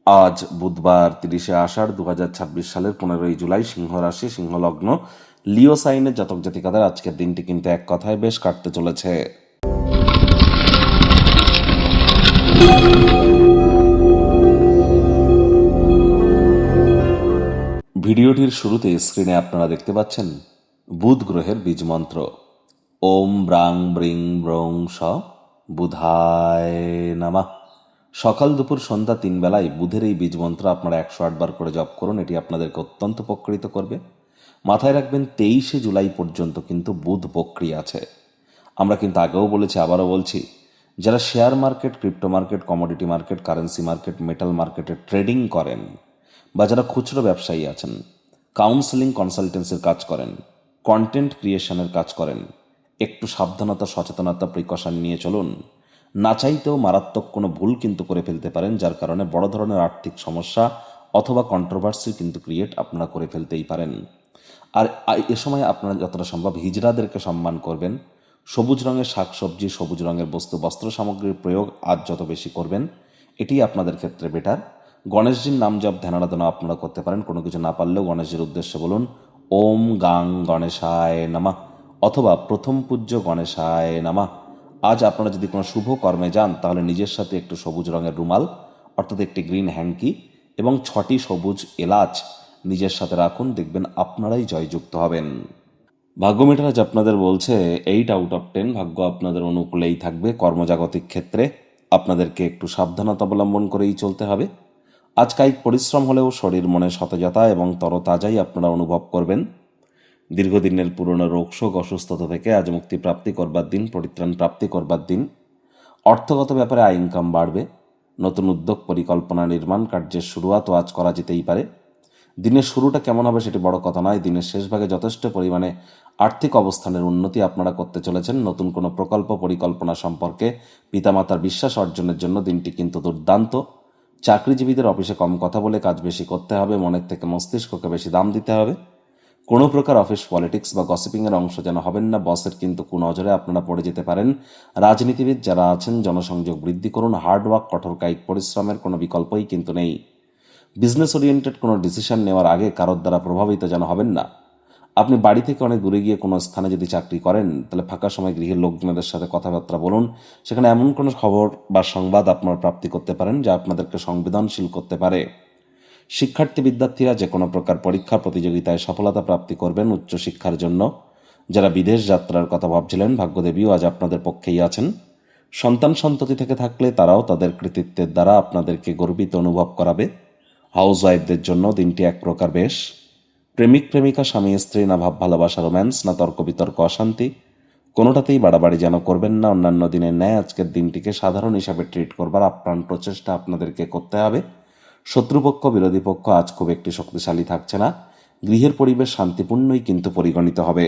আজ বুধবার 30শে আষাঢ় 2026 সালের 15ই জুলাই, সিংহ রাশি, সিংহ লগ্ন, লিও সাইনের জাতক জাতিকাদের আজকের দিনটি কিন্তু এক কথায় বেশ কাটতে চলেছে। ভিডিওটির শুরুতে স্ক্রিনে আপনারা দেখতে পাচ্ছেন বুধ গ্রহের বীজ মন্ত্র। ওম ব্রাং ব্রিং ব্রং স বুধায় নমঃ। সকাল দুপুর সন্ধ্যা 3 বেলায় বুধের এই বীজ মন্ত্র আপনারা 108 বার করে জপ করুন। এটি আপনাদেরকে অত্যন্ত উপকৃত করবে। মাথায় রাখবেন 23শে জুলাই পর্যন্ত কিন্তু বুধ বক্রী আছে। আমরা কিন্তু আগেও বলেছি, আবারও বলছি, যারা share market, crypto market, commodity market, currency market, metal মার্কেটে ট্রেডিং করেন, বা যারা খুচরো ব্যবসায়ী আছেন, কাউন্সেলিং কনসালটেন্সির কাজ করেন, কন্টেন্ট ক্রিয়েশনের কাজ করেন, একটু সাবধানতা, সচেতনতা, প্রিকশন নিয়ে চলুন। না চাইতেও মারাত্মক কোনো ভুল কিন্তু করে ফেলতে পারেন, যার কারণে বড় ধরনের আর্থিক সমস্যা অথবা কন্ট্রোভার্সি কিন্তু ক্রিয়েট আপনারা করে ফেলতেই পারেন। আর এ সময় আপনারা যতটা সম্ভব হিজড়াদেরকে সম্মান করবেন। সবুজ রঙের শাকসবজি, সবুজ রঙের বস্তু, বস্ত্র সামগ্রীর প্রয়োগ আজ যত বেশি করবেন, এটি আপনাদের ক্ষেত্রে বেটার। গণেশজির নাম জপ, ধ্যানারাধনা আপনারা করতে পারেন। কোনো কিছু না পারলেও গণেশজির উদ্দেশ্যে বলুন ওম গাং গণেশায় নমঃ, অথবা প্রথম পূজ্য গণেশায় নমঃ। আজ আপনারা যদি কোনো শুভ কর্মে যান, তাহলে নিজের সাথে একটু সবুজ রঙের রুমাল, অর্থাৎ একটি গ্রিন হ্যাঙ্কি এবং 6টি সবুজ এলাচ নিজের সাথে রাখুন। দেখবেন আপনারাই জয়যুক্ত হবেন। ভাগ্য মিটার আজ আপনাদের বলছে 8/10। ভাগ্য আপনাদের অনুকূলেই থাকবে। কর্মজাগতিক ক্ষেত্রে আপনাদেরকে একটু সাবধানতা অবলম্বন করেই চলতে হবে। আজ কায়িক পরিশ্রম হলেও শরীর মনে সতেজতা এবং তরতাজাই আপনারা অনুভব করবেন। দীর্ঘদিনের পুরনো রোগশোক, অসুস্থতা থেকে আজ মুক্তি প্রাপ্তি করবার দিন, পরিত্রাণ প্রাপ্তি করবার দিন। অর্থগত ব্যাপারে আয় ইনকাম বাড়বে। নতুন উদ্যোগ, পরিকল্পনা, নির্মাণ কার্যের শুরুয়াতও আজ করা যেতেই পারে। দিনের শুরুটা কেমন হবে সেটি বড় কথা নয়, দিনের শেষ ভাগে যথেষ্ট পরিমাণে আর্থিক অবস্থানের উন্নতি আপনারা করতে চলেছেন। নতুন কোনো প্রকল্প, পরিকল্পনা সম্পর্কে পিতামাতার বিশ্বাস অর্জনের জন্য দিনটি কিন্তু দুর্দান্ত। চাকরিজীবীদের অফিসে কম কথা বলে কাজ বেশি করতে হবে। মনের থেকে মস্তিষ্ককে বেশি দাম দিতে হবে। কোনো প্রকার অফিস পলিটিক্স বা গসিপিংয়ের অংশ যেন হবেন না। বসের কিন্তু কুনজরে আপনারা পড়ে যেতে পারেন। রাজনীতিবিদ যারা আছেন, জনসংযোগ বৃদ্ধি করুন। হার্ডওয়ার্ক, কঠোর কায়িক পরিশ্রমের কোনো বিকল্পই কিন্তু নেই। বিজনেস ওরিয়েন্টেড কোনো ডিসিশন নেওয়ার আগে কারোর দ্বারা প্রভাবিত যেন হবেন না। আপনি বাড়ি থেকে অনেক দূরে গিয়ে কোনো স্থানে যদি চাকরি করেন, তাহলে ফাঁকা সময় গৃহের লোকজনদের সাথে কথাবার্তা বলুন। সেখানে এমন কোনো খবর বা সংবাদ আপনারা প্রাপ্তি করতে পারেন যা আপনাদেরকে সংবেদনশীল করতে পারে। শিক্ষার্থী বিদ্যার্থীরা যে কোনো প্রকার পরীক্ষা প্রতিযোগিতায় সফলতা প্রাপ্তি করবেন। উচ্চশিক্ষার জন্য যারা বিদেশ যাত্রার কথা ভাবছিলেন, ভাগ্যদেবীও আজ আপনাদের পক্ষেই আছেন। সন্তান সন্ততি থেকে থাকলে তারাও তাদের কৃতিত্বের দ্বারা আপনাদেরকে গর্বিত অনুভব করাবে। হাউস ওয়াইফদের জন্য দিনটি এক প্রকার বেশ। প্রেমিক প্রেমিকা, স্বামী স্ত্রী, না ভাব ভালোবাসা, রোম্যান্স, না তর্ক বিতর্ক, অশান্তি, কোনোটাতেই বাড়াবাড়ি যেন করবেন না। অন্যান্য দিনের ন্যায় আজকের দিনটিকে সাধারণ হিসাবে ট্রিট করবার আপ্রাণ প্রচেষ্টা আপনাদেরকে করতে হবে। শত্রুপক্ষ, বিরোধী পক্ষ আজ খুব একটি শক্তিশালী থাকছে না। গৃহের পরিবেশ শান্তিপূর্ণই কিন্তু পরিগণিত হবে।